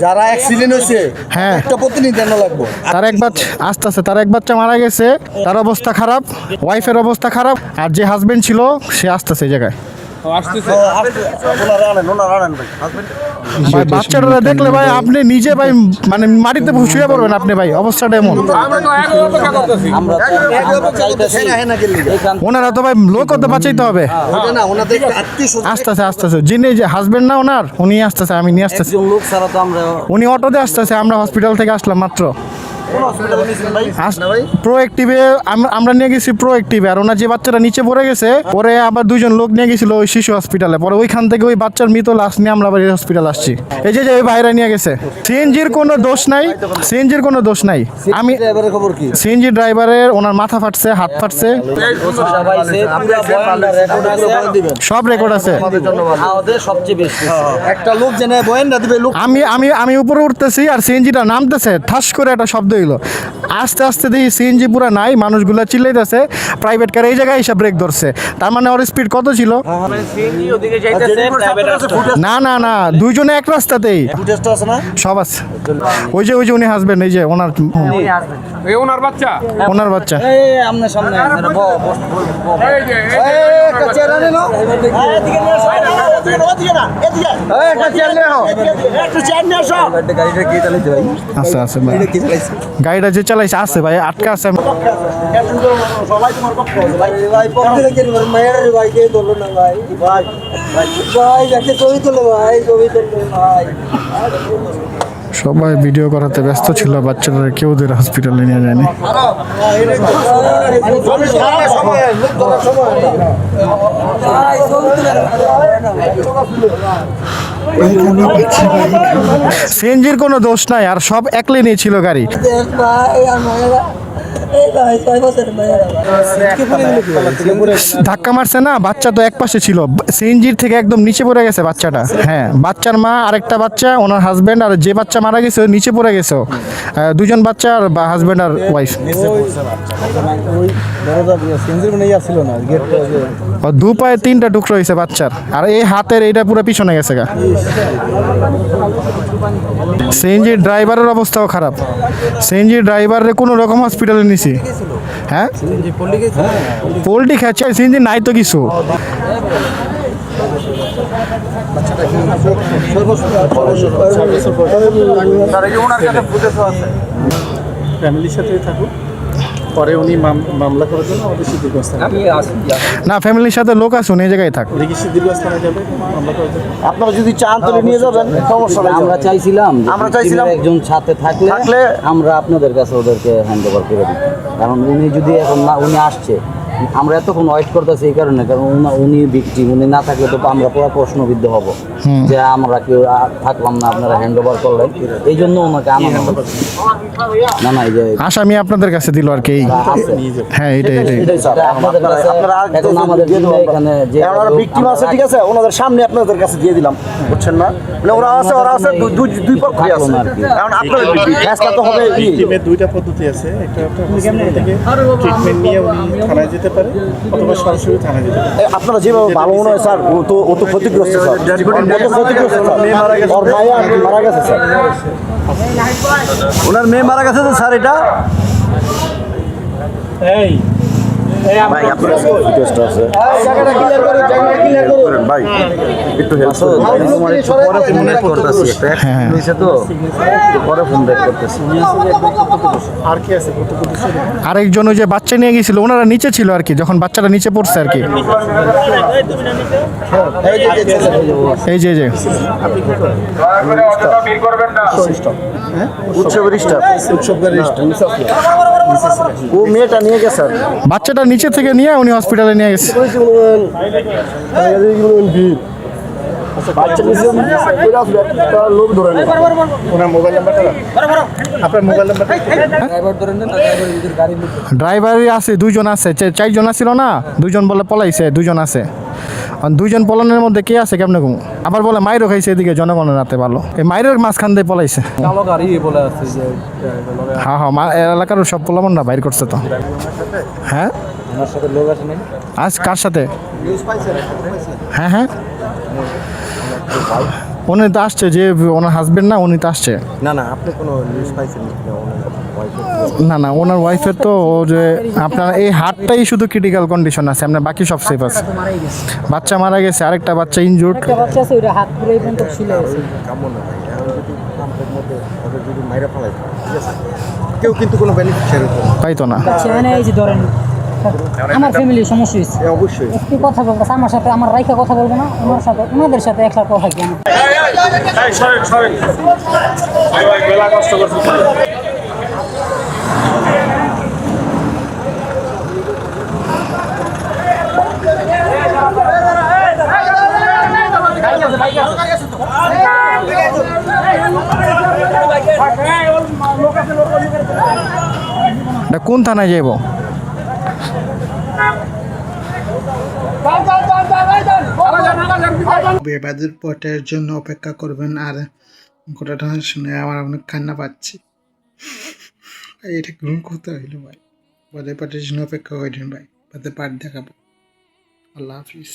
যারা অ্যাক্সিডেন্ট হয়েছে হ্যাঁ একটা প্রতিনিধি আনা লাগবে। তার এক বাচ্চা আসতেছে, তার এক বাচ্চা মারা গেছে, তার অবস্থা খারাপ, ওয়াইফের অবস্থা খারাপ, আর যে হাজবেন্ড ছিল সে আসতেছে এই জায়গায়। ভাই বাচ্চাটা দেখলে ভাই আপনি নিজে ভাই মানে মাটিতে শুয়ে পড়বেন আপনি ভাই, অবস্থাটা এমন। ওনারা তো ভাই লোক তো বাঁচাইতে হবে। আসতেছে আসতেছে, যিনি যে হাজবেন্ড না ওনার, উনি আসতেছে, আমি নিয়ে আসতেছি। উনি অটোতে আসতেছে, আমরা হসপিটাল থেকে আসলাম মাত্র। প্রোঅ্যাক্টিভে আমরা নিয়ে গেছি প্রোঅ্যাক্টিভে, আর ওনার যে বাচ্চাটা নিচে পড়ে গেছে, পরে আবার দুজন লোক নিয়ে গেছিল ওই শিশু হসপিটালে, পরে ওইখান থেকে ওই বাচ্চার মৃত লাশ নিয়ে আমরা আবার হসপিটাল আসছি। এই যে ওই ভাইরা নিয়ে গেছে। সিএনজির কোনো দোষ নাই, সিএনজির কোনো দোষ নাই। আমি সিএনজি ড্রাইভারের ওনার মাথা ফাটছে, হাত ফাটছে, সব রেকর্ড আছে। একটা লোক জেনে বয়ানটা দিবে লোক। আমি উপরে উঠতেছি আর সিএনজিটা নামতেছে, ঠাস করে একটা শব্দ হইলো। আস্তে আস্তে দেখি সিএনজি পুরা নাই, মানুষগুলো চিল্লাইতেছে, প্রাইভেট কার এই জায়গায় এসে ব্রেক ধরছে। তার মানে ওর স্পিড কত ছিল? না না না, দুইজনে এক রাস্তাতেই, সব আছে। ওই যে উনি হাজবেন্ড, এই যে ওনার বাচ্চা, ওনার বাচ্চা। আচ্ছা আচ্ছা, গাড়িটা যে চালাইছে আছে ভাই, আটকা আছে। সবাই ভিডিও করাতে ব্যস্ত ছিল, বাচ্চারা কেউ ওদের হসপিটালে নিয়ে যায়নি। সিএনজির কোনো দোষ নাই, আর সব এক লেনে ছিল গাড়ি। ধাক্কা মারছে না, বাচ্চা তো এক পাশে ছিল, সিএনজির থেকে একদম নিচে পড়ে গেছে বাচ্চাটা। হ্যাঁ, বাচ্চার মা, আরেকটা বাচ্চা, ওনার হাজবেন্ড, আর যে বাচ্চা মারা গেছে নিচে পড়ে গেছে। দুজন বাচ্চা আর হাজবেন্ড আর ওয়াইফ। দু পায়ে 3টা টুকরো হয়েছে বাচ্চার, আর এই হাতের এইটা পুরো পিছনে গেছে গা। সিএনজির ড্রাইভারের অবস্থাও খারাপ। সিএনজির ড্রাইভারের কোনো রকম হসপিটালে নিছি। হ্যাঁ, পোল্ট্রি খাচ্ছে, সিএনজি নাই তো কিছু। ফ্যামিলির সাথে থাকুক, পরে উনি মামলা করার জন্য আমাদের সিদ্ধিরস্থানে। না, ফ্যামিলির সাথে লোক আসুন, এই জায়গায় থাক। উনি কি সিদ্ধিরস্থানে যাবে মামলা করার জন্য? আপনারা যদি চান তাহলে নিয়ে যাবেন, সমস্যা নাই। আমরা চাইছিলাম একজন সাথে থাকলে আমরা আপনাদের কাছে ওদেরকে হ্যান্ড ওভার করে দিই, কারণ উনি যদি এখন না, উনি আসছে, আমরা এতক্ষণ ওয়েট করতেছি এই কারণে, কারণ উনি ভিকটিম, উনি না থাকলে তো আমরা পুরো প্রশ্নবিদ্ধ হব যে আমরা কেউ থাকলাম না, আপনারা হ্যান্ড ওভার করলেন, এই জন্য ওনাকে আনানো হবে। না না, এই যে আসামি আপনাদের কাছে দিল আর কি। হ্যাঁ, এটাই এখন আমাদের এখানে যে ভিকটিম আছে, ঠিক আছে, ওনাদের সামনে আপনাদের কাছে দিয়ে দিলাম, বুঝছেন না? মানে ওরা আছে দুই পক্ষই আছে, কারণ আপনাদের ফেসলা তো হবে। ভিকটিমের দুইটা পদ্ধতি আছে, একটা হসপিটাল থেকে ট্রিটমেন্ট নিয়ে উনি থানায় যেতে পারে, অথবা সরাসরি থানায় যেতে পারে। আপনারা যেভাবে ভালো মনে হয় স্যার, ও তো ক্ষতিগ্রস্ত স্যার, ওর ভাই মারা গেছে স্যার, ওনার মেয়ে মারা গেছে তো স্যার। এটা ভাই আপনার রিকোয়েস্ট আছে, ভাই একটু হেল্প পরে ফোন ব্যাক করতেছি। আর কি আছে? আরেকজন ওই যে বাচ্চা নিয়ে গেছিল, ওনারা নিচে ছিল আর কি, যখন বাচ্চাটা নিচে পড়ছে আর কি। এই যে ও মেয়েটা নিয়ে গেছে, বাচ্চাটা নিচে থেকে নিয়ে উনি হসপিটালে নিয়ে গেছে। ড্রাইভারই আছে, দুইজন আছে, 4জন আছিল না, দুইজন বলে পলাইছে, দুইজন আছে। দুইজন পলানের মধ্যে কে আছে কেমন কম, আবার বলে মাইরও খাইছে এদিকে জনগণের রাতে ভালো, এই মাইরের মাঝখান দিয়ে পলাইছে। হ্যাঁ হ্যাঁ, এলাকার সব পোলামন না বাইর করছে তো। হ্যাঁ, আজ কার সাথে? হ্যাঁ হ্যাঁ, উনি তো আসছে, যে ওনার হাজবেন্ড না, উনি তো আসছে। না না, আপনি কোনো নিউজ পাইছেন না না, ওনার ওয়াইফের তো ও যে আপনার এই হার্টটাই শুধু ক্রিটিক্যাল কন্ডিশন আছে, আপনার বাকি সব সেফ আছে। বাচ্চা মারা গেছে, আরেকটা বাচ্চা ইনজুর্ড। একটা বাচ্চা আছে, ওইটা হাত পুরো এই পর্যন্ত ছিলে আছে। কামড় না ভাই, এখন যদি ক্যাম্পের মধ্যে ওদের যদি মাইরা ফেলাই, ঠিক আছে, কেউ কিন্তু কোনো বেনিফিশিয়ারি হবে না। পাইতো না। আচ্ছা, মানে এই যে ধরেন আমার ফ্যামিলির সমস্যা হয়েছে, অবশ্যই একটু কথা বলতেছে আমার সাথে, আমার রাইখা কথা বলবো না, ওনার সাথে ওনাদের সাথে একসাথে কথা কি আমার এটা কোন থানায় যাইব? বেবাদের পটের জন্য অপেক্ষা করবেন। আর ঘটনাটা শুনে আমার অনেক কান্না পাচ্ছি। এটা কোন কথা হইলো ভাই? বাদের পাটের জন্য অপেক্ষা করেন ভাই, বাদের পাট দেখাবো। আল্লাহ হাফিজ।